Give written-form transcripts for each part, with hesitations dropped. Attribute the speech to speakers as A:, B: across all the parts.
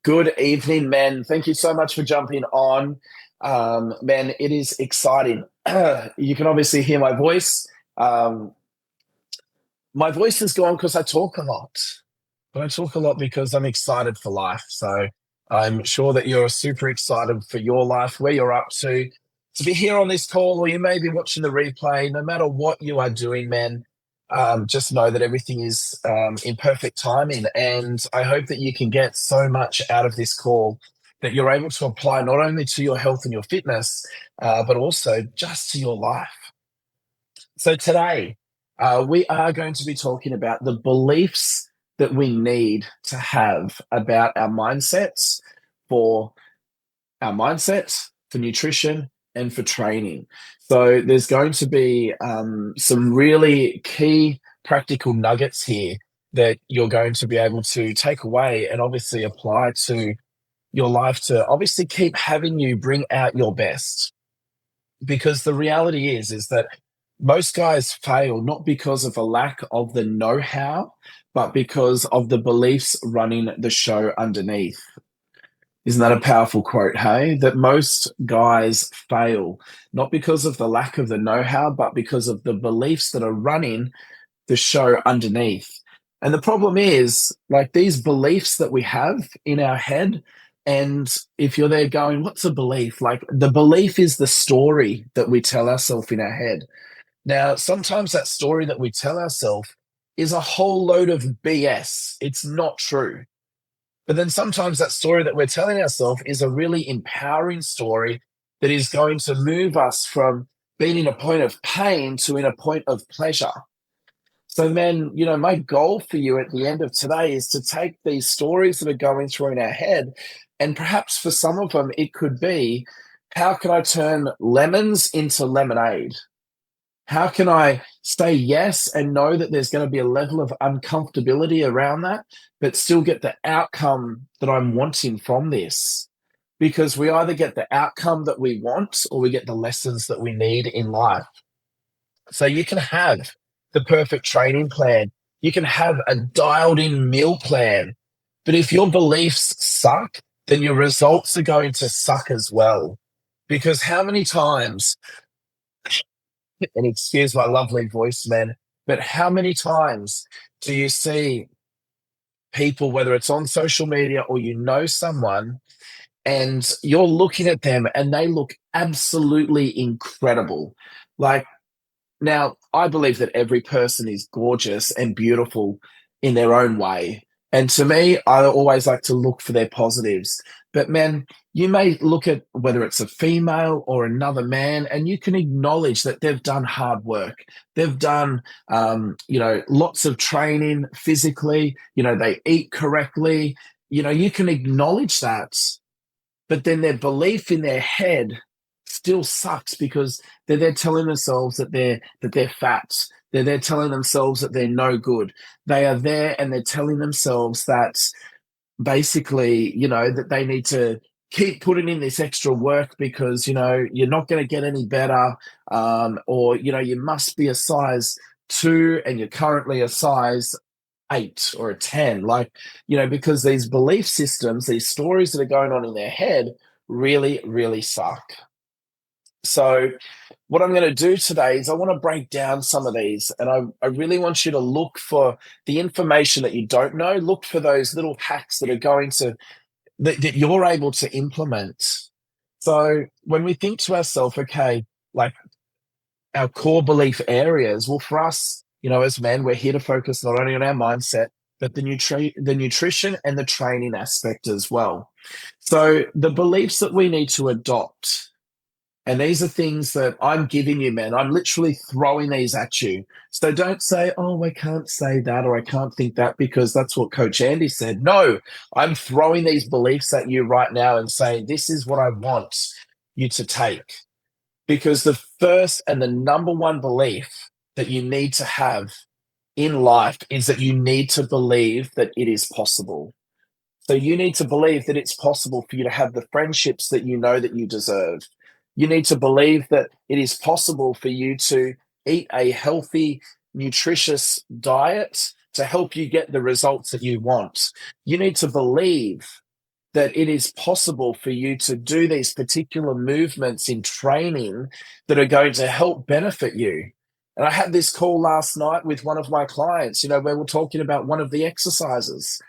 A: Good evening, men. Thank you so much for jumping on. Men, it is exciting. You can obviously hear my voice. Um, my voice is gone because I talk a lot, but I talk a lot because I'm excited for life. So I'm sure that you're super excited for your life, where you're up to be here on this call, or you may be watching the replay. No matter what you are doing, men, just know that everything is in perfect timing. And I hope that you can get so much out of this call that you're able to apply not only to your health and your fitness, but also just to your life. So today, we are going to be talking about the beliefs that we need to have about for our mindset, for nutrition, and for training. So there's going to be some really key practical nuggets here that you're going to be able to take away and obviously apply to your life to obviously keep having you bring out your best. Because the reality is that most guys fail not because of a lack of the know-how, but because of the beliefs running the show underneath. Isn't that a powerful quote, hey? That most guys fail not because of the lack of the know-how, but because of the beliefs that are running the show underneath. And the problem is, like, these beliefs that we have in our head, and if you're there going, what's a belief? Like, the belief is the story that we tell ourselves in our head. Now, sometimes that story that we tell ourselves is a whole load of BS. It's not true. But then sometimes that story that we're telling ourselves is a really empowering story that is going to move us from being in a point of pain to in a point of pleasure. So, man, my goal for you at the end of today is to take these stories that are going through in our head, and perhaps for some of them, it could be, how can I turn lemons into lemonade? How can I say yes and know that there's going to be a level of uncomfortability around that, but still get the outcome that I'm wanting from this? Because we either get the outcome that we want or we get the lessons that we need in life. So you can have the perfect training plan, you can have a dialed in meal plan, but if your beliefs suck, then your results are going to suck as well. Because how many times, and excuse my lovely voice, man, but how many times do you see people, whether it's on social media or someone, and you're looking at them and they look absolutely incredible? Like, now, I believe that every person is gorgeous and beautiful in their own way. And to me, I always like to look for their positives. But man, you may look at whether it's a female or another man, and you can acknowledge that they've done hard work. They've done, lots of training physically. They eat correctly. You can acknowledge that, but then their belief in their head still sucks because they're telling themselves that they're fat. They're telling themselves that they're no good. They are there and they're telling themselves that basically, that they need to keep putting in this extra work because you're not going to get any better, or you must be a size 2 and you're currently a size 8 or a 10, like, because these belief systems, these stories that are going on in their head really, really suck. So what I'm going to do today is I want to break down some of these, and I really want you to look for the information that you don't know. Look for those little hacks that are going to that you're able to implement. So when we think to ourselves, okay, like, our core belief areas, well, for us, as men, we're here to focus not only on our mindset, but the nutrition and the training aspect as well. So the beliefs that we need to adopt, and these are things that I'm giving you, man. I'm literally throwing these at you. So don't say, oh, I can't say that or I can't think that because that's what Coach Andy said. No, I'm throwing these beliefs at you right now and saying, this is what I want you to take. Because the first and the number one belief that you need to have in life is that you need to believe that it is possible. So you need to believe that it's possible for you to have the friendships that you know that you deserve. You need to believe that it is possible for you to eat a healthy, nutritious diet to help you get the results that you want. You need to believe that it is possible for you to do these particular movements in training that are going to help benefit you. And I had this call last night with one of my clients, where we're talking about one of the exercises,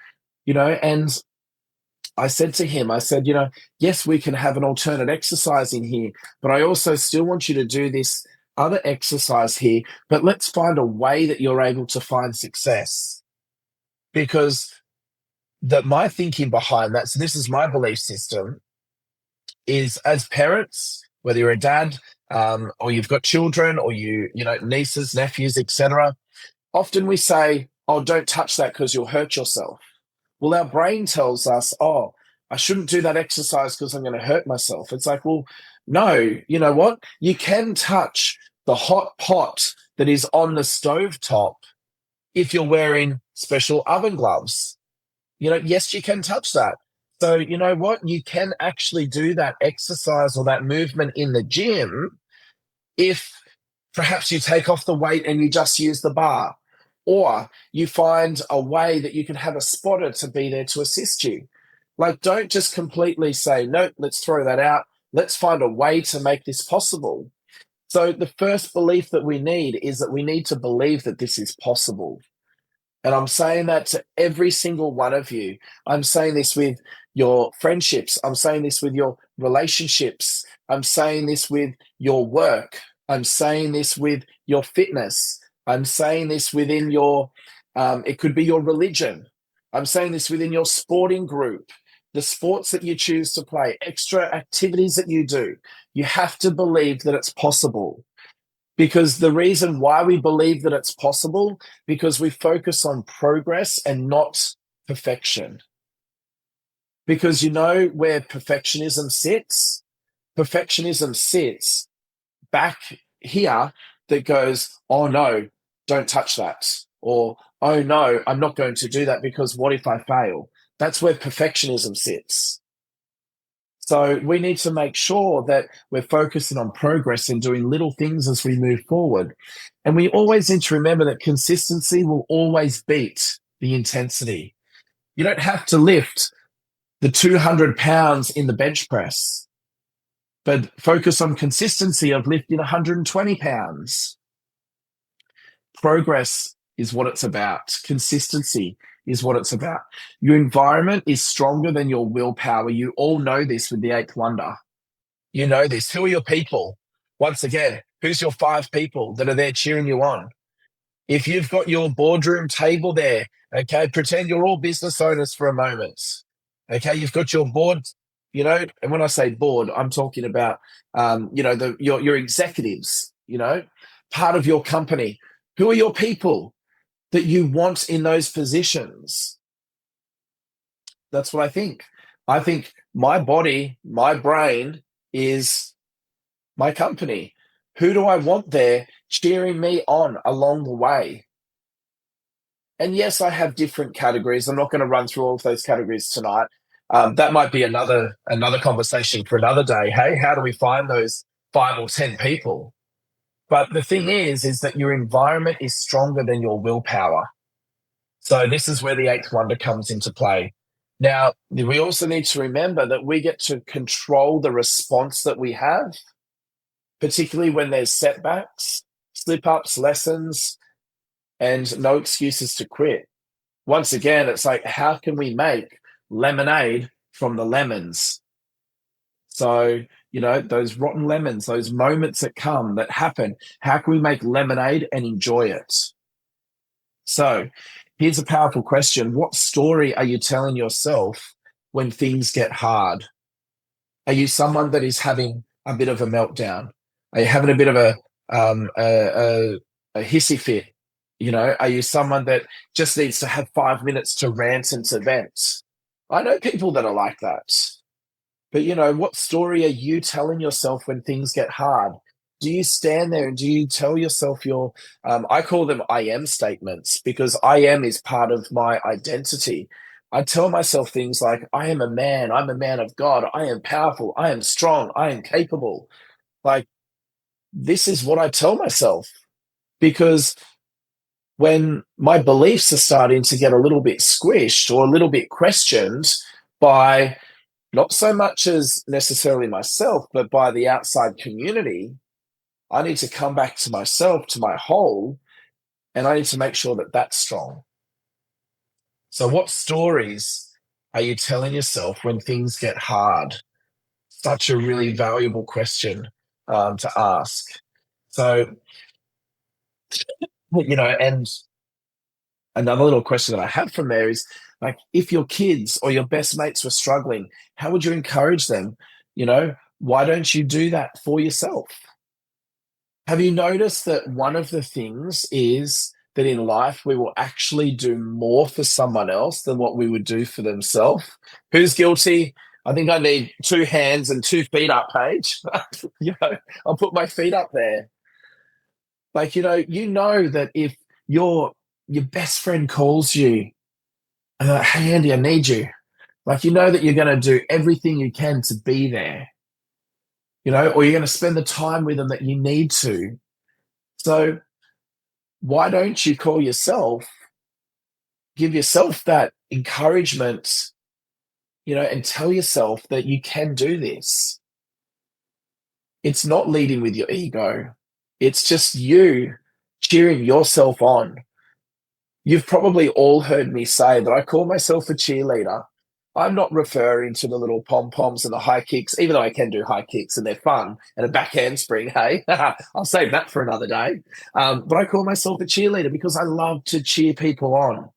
A: and I said to him, I said, yes, we can have an alternate exercise in here, but I also still want you to do this other exercise here, but let's find a way that you're able to find success. Because my thinking behind that, so this is my belief system, is as parents, whether you're a dad, or you've got children, or nieces, nephews, etc., often we say, oh, don't touch that because you'll hurt yourself. Well, our brain tells us, oh, I shouldn't do that exercise because I'm going to hurt myself. It's like, well, no, you know what? You can touch the hot pot that is on the stove top if you're wearing special oven gloves. Yes, you can touch that. So you know what? You can actually do that exercise or that movement in the gym if perhaps you take off the weight and you just use the bar, or you find a way that you can have a spotter to be there to assist you. Like, don't just completely say, no, let's throw that out. Let's find a way to make this possible. So the first belief that we need is that we need to believe that this is possible. And I'm saying that to every single one of you. I'm saying this with your friendships. I'm saying this with your relationships. I'm saying this with your work. I'm saying this with your fitness. I'm saying this within your, it could be your religion. I'm saying this within your sporting group, the sports that you choose to play, extra activities that you do. You have to believe that it's possible. Because the reason why we believe that it's possible, because we focus on progress and not perfection. Because you know where perfectionism sits? Perfectionism sits back here that goes, oh no, don't touch that. Or, oh no, I'm not going to do that because what if I fail? That's where perfectionism sits. So we need to make sure that we're focusing on progress and doing little things as we move forward. And we always need to remember that consistency will always beat the intensity. You don't have to lift the 200 pounds in the bench press, but focus on consistency of lifting 120 pounds. Progress is what it's about. Consistency is what it's about. Your environment is stronger than your willpower. You all know this with the eighth wonder. You know this. Who are your people? Once again, who's your 5 people that are there cheering you on? If you've got your boardroom table there, okay, pretend you're all business owners for a moment. Okay, you've got your board, and when I say board, I'm talking about, your executives, part of your company. Who are your people that you want in those positions? That's what I think. I think my body, my brain is my company. Who do I want there cheering me on along the way? And yes, I have different categories. I'm not going to run through all of those categories tonight. That might be another conversation for another day. Hey, how do we find those 5 or 10 people? But the thing is that your environment is stronger than your willpower. So this is where the eighth wonder comes into play. Now, we also need to remember that we get to control the response that we have, particularly when there's setbacks, slip-ups, lessons, and no excuses to quit. Once again, it's like, how can we make lemonade from the lemons? So, those rotten lemons, those moments that come, that happen, how can we make lemonade and enjoy it? So here's a powerful question. What story are you telling yourself when things get hard? Are you someone that is having a bit of a meltdown? Are you having a bit of a hissy fit? Are you someone that just needs to have 5 minutes to rant and to vent? I know people that are like that. But, what story are you telling yourself when things get hard? Do you stand there and do you tell yourself your, I call them I am statements, because I am is part of my identity. I tell myself things like, I am a man, I'm a man of God, I am powerful, I am strong, I am capable. Like, this is what I tell myself, because when my beliefs are starting to get a little bit squished or a little bit questioned by not so much as necessarily myself, but by the outside community. I need to come back to myself, to my whole, and I need to make sure that that's strong. So, what stories are you telling yourself when things get hard? Such a really valuable question to ask. So, and another little question that I have from there is like, if your kids or your best mates were struggling, how would you encourage them? Why don't you do that for yourself? Have you noticed that one of the things is that in life we will actually do more for someone else than what we would do for themselves? Who's guilty? I think I need two hands and 2 feet up, Paige. I'll put my feet up there. Like, that if your best friend calls you and they're like, hey Andy, I need you. Like, that you're going to do everything you can to be there, or you're going to spend the time with them that you need to. So why don't you call yourself, give yourself that encouragement, and tell yourself that you can do this? It's not leading with your ego. It's just you cheering yourself on. You've probably all heard me say that I call myself a cheerleader. I'm not referring to the little pom poms and the high kicks, even though I can do high kicks and they're fun, and a back handspring. Hey, I'll save that for another day. But I call myself a cheerleader because I love to cheer people on.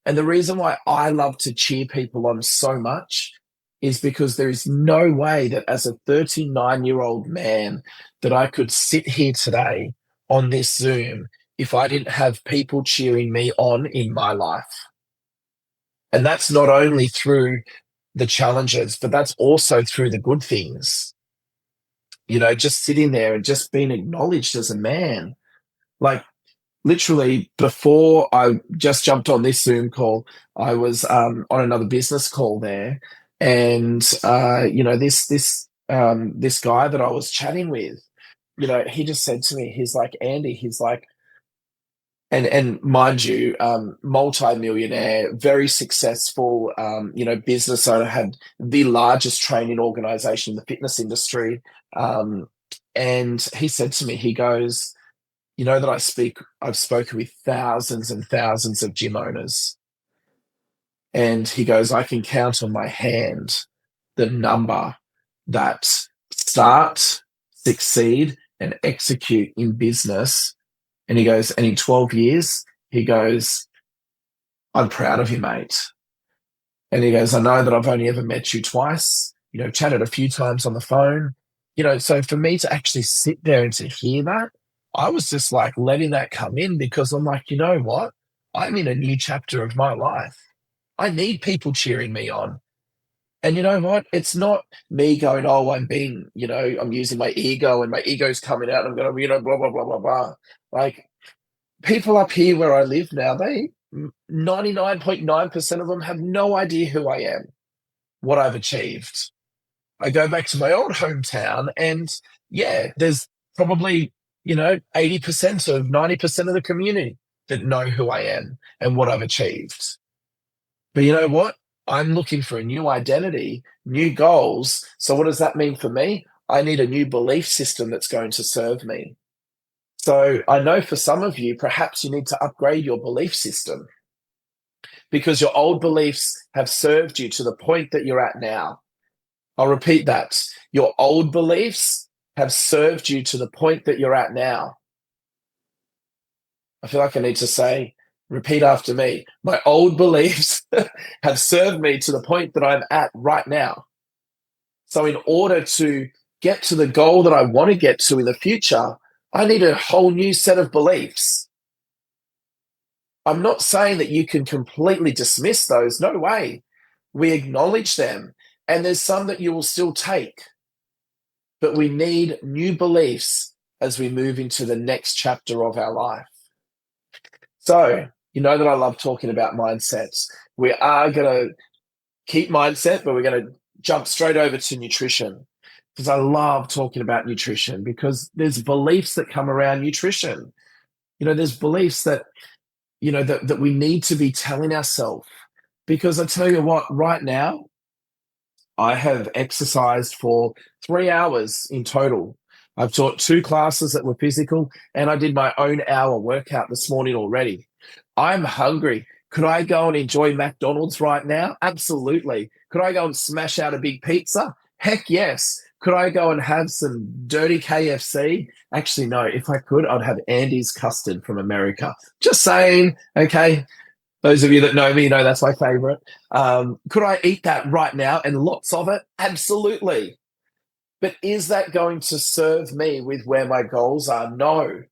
A: And the reason why I love to cheer people on so much is because there is no way that as a 39-year-old man that I could sit here today on this Zoom if I didn't have people cheering me on in my life. And that's not only through the challenges, but that's also through the good things. Just sitting there and just being acknowledged as a man. Like, literally, before I just jumped on this Zoom call, I was on another business call there, and this guy that I was chatting with, he just said to me, he's like, Andy, he's like, and mind you, multi-millionaire, very successful, business owner, had the largest training organization in the fitness industry, and he said to me, he goes, that I've spoken with thousands and thousands of gym owners. And he goes, I can count on my hand the number that start, succeed, and execute in business. And he goes, and in 12 years, he goes, I'm proud of you, mate. And he goes, I know that I've only ever met you twice, chatted a few times on the phone. So for me to actually sit there and to hear that, I was just like letting that come in, because I'm like, you know what? I'm in a new chapter of my life. I need people cheering me on. And you know what? It's not me going, oh, I'm using my ego and my ego's coming out. And I'm going to, blah, blah, blah, blah, blah. Like, people up here where I live now, 99.9% of them have no idea who I am, what I've achieved. I go back to my old hometown, and yeah, there's probably, 80% of 90% of the community that know who I am and what I've achieved. But you know what? I'm looking for a new identity, new goals. So what does that mean for me? I need a new belief system that's going to serve me. So I know for some of you, perhaps you need to upgrade your belief system, because your old beliefs have served you to the point that you're at now. I'll repeat that. Your old beliefs have served you to the point that you're at now. I feel like I need to say, repeat after me. My old beliefs have served me to the point that I'm at right now. So in order to get to the goal that I want to get to in the future, I need a whole new set of beliefs. I'm not saying that you can completely dismiss those. No way. We acknowledge them. And there's some that you will still take. But we need new beliefs as we move into the next chapter of our life. So, you know that I love talking about mindsets. We are going to keep mindset, but we're going to jump straight over to nutrition, because I love talking about nutrition, because there's beliefs that come around nutrition. There's beliefs that, that we need to be telling ourselves, because I tell you what, right now, I have exercised for 3 hours in total. I've taught two classes that were physical, and I did my own hour workout this morning already. I'm hungry. Could I go and enjoy McDonald's right now? Absolutely. Could I go and smash out a big pizza? Heck yes. Could I go and have some dirty KFC? Actually, no. If I could, I'd have Andy's custard from America. Just saying. Okay. Those of you that know me know that's my favorite. Could I eat that right now and lots of it? Absolutely. But is that going to serve me with where my goals are? No.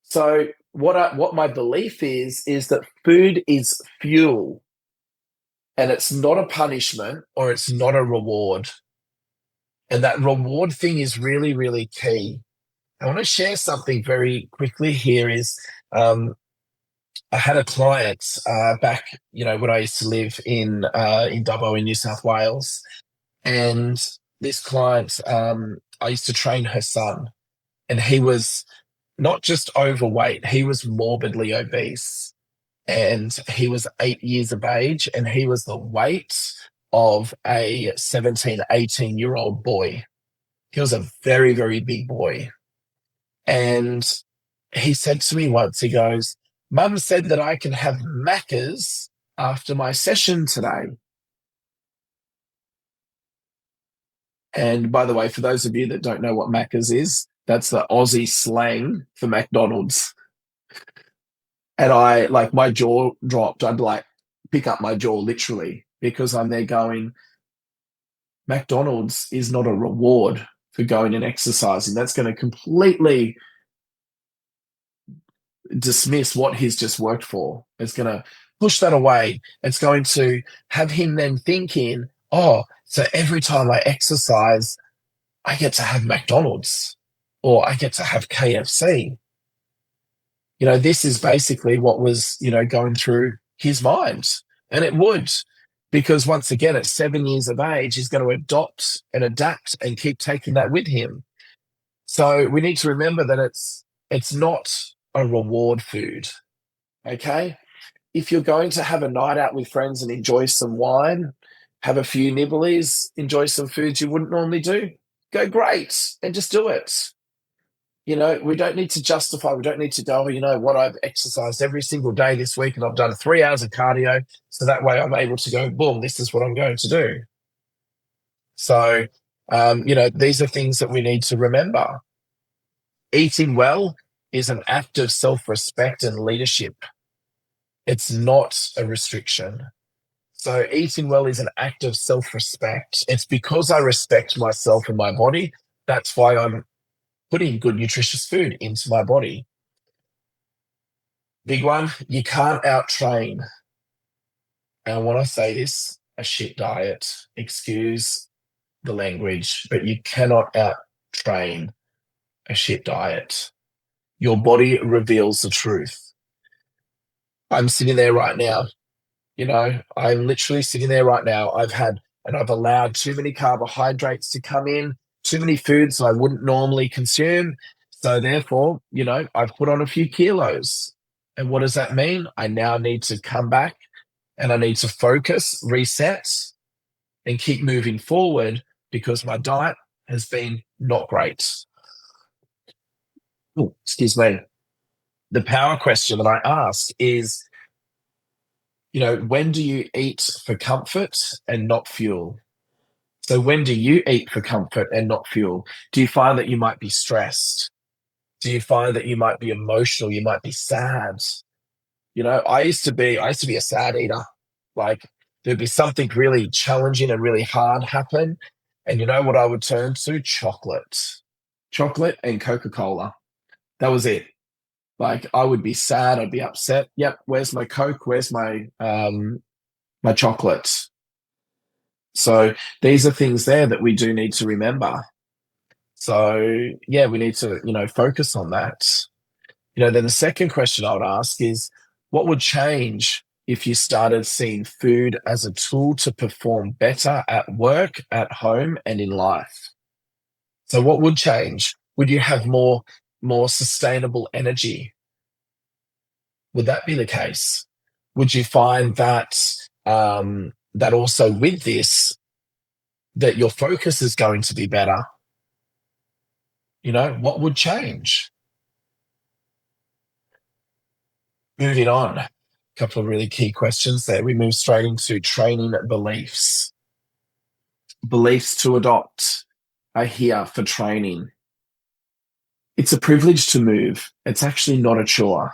A: So what my belief is that food is fuel, and it's not a punishment or it's not a reward. And that reward thing is really, really key. I want to share something very quickly here is I had a client back, when I used to live in Dubbo in New South Wales, and this client, I used to train her son, and he was not just overweight, he was morbidly obese, and he was 8 years of age, and he was the weight of a 17, 18-year-old boy. He was a very, very big boy. And he said to me once, he goes, Mum said that I can have Maccas after my session today. And by the way, for those of you that don't know what Maccas is, that's the Aussie slang for McDonald's. And my jaw dropped. I'd pick up my jaw literally because I'm there going, McDonald's is not a reward for going and exercising. That's going to completely dismiss what he's just worked for. It's going to push that away. It's going to have him then thinking, oh, so every time I exercise, I get to have McDonald's or I get to have KFC. This is basically what was, going through his mind. And it would, because once again, at 7 years of age, he's going to adopt and adapt and keep taking that with him. So we need to remember that it's not a reward food. Okay. If you're going to have a night out with friends and enjoy some wine, have a few nibblies, enjoy some foods you wouldn't normally do, go great and just do it. We don't need to justify. We don't need to go, I've exercised every single day this week and I've done 3 hours of cardio. So that way I'm able to go, boom, this is what I'm going to do. So, these are things that we need to remember. Eating well is an act of self-respect and leadership. It's not a restriction. So eating well is an act of self-respect. It's because I respect myself and my body. That's why I'm putting good, nutritious food into my body. Big one, you can't out-train. And when I say this, a shit diet, excuse the language, but you cannot out-train a shit diet. Your body reveals the truth. I'm sitting there right now. I'm literally sitting there right now. I've allowed too many carbohydrates to come in, too many foods I wouldn't normally consume. So therefore, I've put on a few kilos. And what does that mean? I now need to come back and I need to focus, reset, and keep moving forward because my diet has been not great. Oh, excuse me. The power question that I ask is, when do you eat for comfort and not fuel? So when do you eat for comfort and not fuel? Do you find that you might be stressed? Do you find that you might be emotional? You might be sad? I used to be a sad eater. Like there'd be something really challenging and really hard happen. And you know what I would turn to? Chocolate and Coca-Cola. That was it. Like I would be sad, I'd be upset. Yep, where's my Coke? Where's my my chocolate? So these are things there that we do need to remember. So yeah, we need to, focus on that. Then the second question I would ask is what would change if you started seeing food as a tool to perform better at work, at home, and in life? So what would change? Would you have more sustainable energy? Would that be the case? Would you find that that also with this, that your focus is going to be better, what would change? Moving on, a couple of really key questions there. We move straight into training beliefs. Beliefs to adopt are here for training. It's a privilege to move. It's actually not a chore.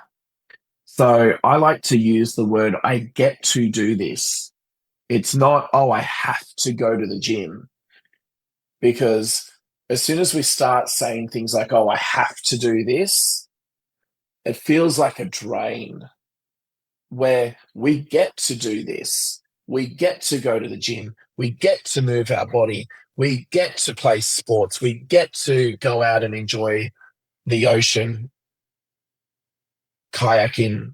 A: So I like to use the word, I get to do this. It's not, oh, I have to go to the gym. Because as soon as we start saying things like, oh, I have to do this, it feels like a drain, where we get to do this. We get to go to the gym. We get to move our body. We get to play sports. We get to go out and enjoy the ocean, kayaking,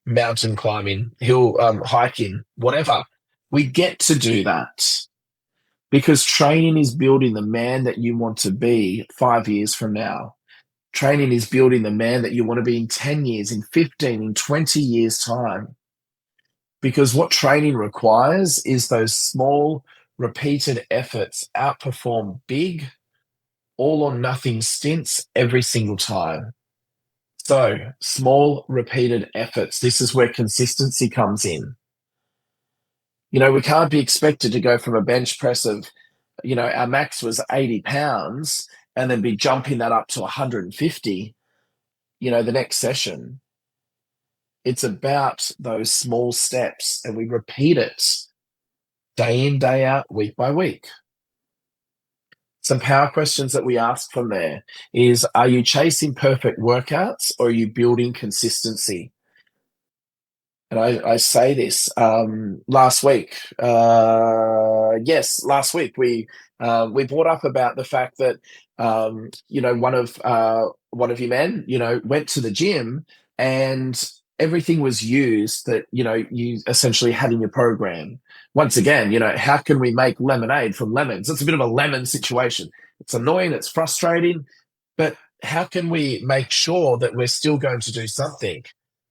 A: mountain climbing, hill hiking, whatever. We get to do that because training is building the man that you want to be 5 years from now. Training is building the man that you want to be in 10 years, in 15, in 20 years' time. Because what training requires is those small, repeated efforts outperform big, all or nothing stints every single time. So, small, repeated efforts. This is where consistency comes in. We can't be expected to go from a bench press of, our max was 80 pounds and then be jumping that up to 150, the next session. It's about those small steps, and we repeat it day in, day out, week by week. Some power questions that we ask from there is, are you chasing perfect workouts or are you building consistency? And I say this last week. Last week we brought up about the fact that one of you men went to the gym and everything was used that you essentially had in your program. Once again, how can we make lemonade from lemons? It's a bit of a lemon situation. It's annoying, it's frustrating, but how can we make sure that we're still going to do something?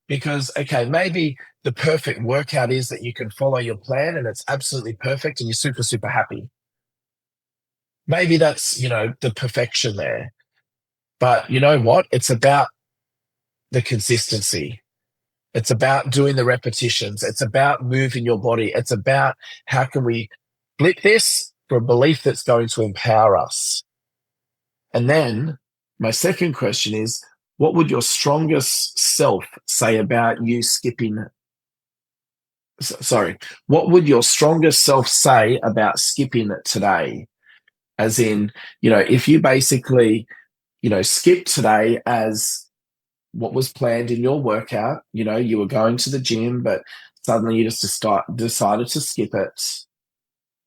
A: Because, okay, maybe the perfect workout is that you can follow your plan and it's absolutely perfect and you're super, super happy. Maybe that's, the perfection there. But you know what? It's about the consistency. It's about doing the repetitions. It's about moving your body. It's about how can we flip this for a belief that's going to empower us. And then my second question is, what would your strongest self say about you skipping? Sorry, what would your strongest self say about skipping today? As in, if you basically, skip today as what was planned in your workout, you were going to the gym, but suddenly you just decided to skip it.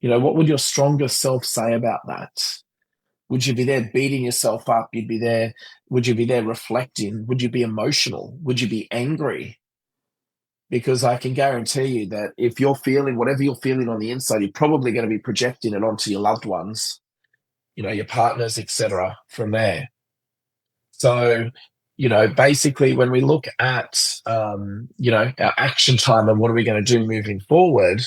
A: What would your strongest self say about that? Would you be there beating yourself up? Would you be there reflecting? Would you be emotional? Would you be angry? Because I can guarantee you that if you're feeling whatever you're feeling on the inside, you're probably going to be projecting it onto your loved ones, your partners, etc. from there. So, basically when we look at, our action time and what are we going to do moving forward,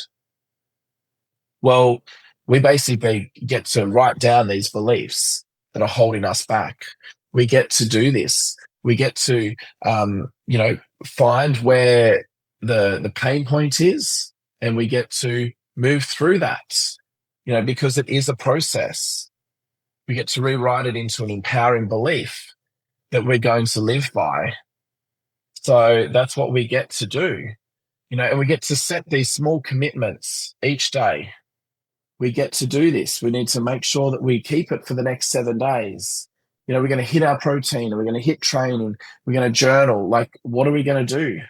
A: well, we basically get to write down these beliefs that are holding us back. We get to do this. We get to, find where the pain point is, and we get to move through that, because it is a process. We get to rewrite it into an empowering belief that we're going to live by. So that's what we get to do, and we get to set these small commitments each day. We get to do this. We need to make sure that we keep it for the next 7 days. We're going to hit our protein, and we're going to hit training. We're going to journal. Like, what are we going to do?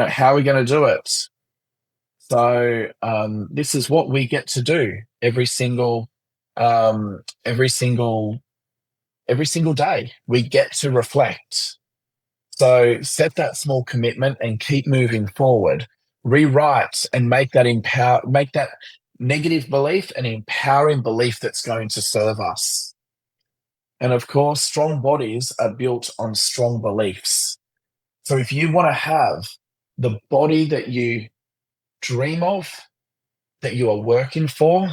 A: How are we going to do it? So this is what we get to do every single day. We get to reflect. So set that small commitment and keep moving forward. Rewrite and make that negative belief an empowering belief that's going to serve us. And of course, strong bodies are built on strong beliefs. So if you want to have the body that you dream of, that you are working for,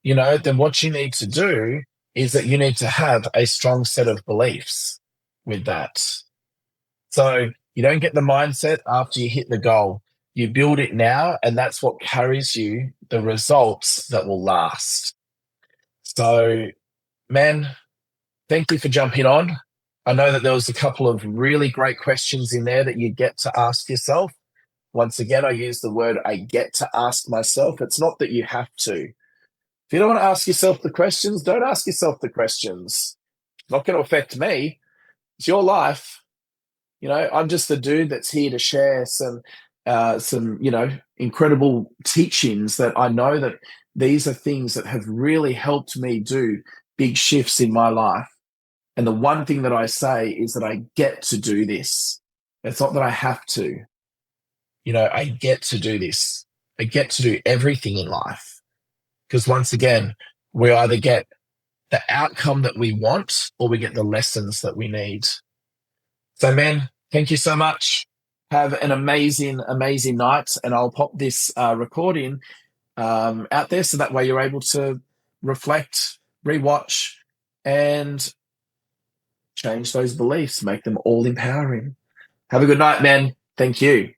A: then what you need to do is that you need to have a strong set of beliefs with that. So you don't get the mindset after you hit the goal. You build it now, and that's what carries you the results that will last. So, man, thank you for jumping on. I know that there was a couple of really great questions in there that you get to ask yourself. Once again, I use the word I get to ask myself. It's not that you have to. If you don't want to ask yourself the questions, don't ask yourself the questions. It's not going to affect me. It's your life. I'm just the dude that's here to share some incredible teachings that I know that these are things that have really helped me do big shifts in my life. And the one thing that I say is that I get to do this. It's not that I have to. I get to do this. I get to do everything in life. Because once again, we either get the outcome that we want or we get the lessons that we need. So, man, thank you so much. Have an amazing, amazing night. And I'll pop this recording out there so that way you're able to reflect, rewatch, and change those beliefs, make them all empowering. Have a good night, man. Thank you.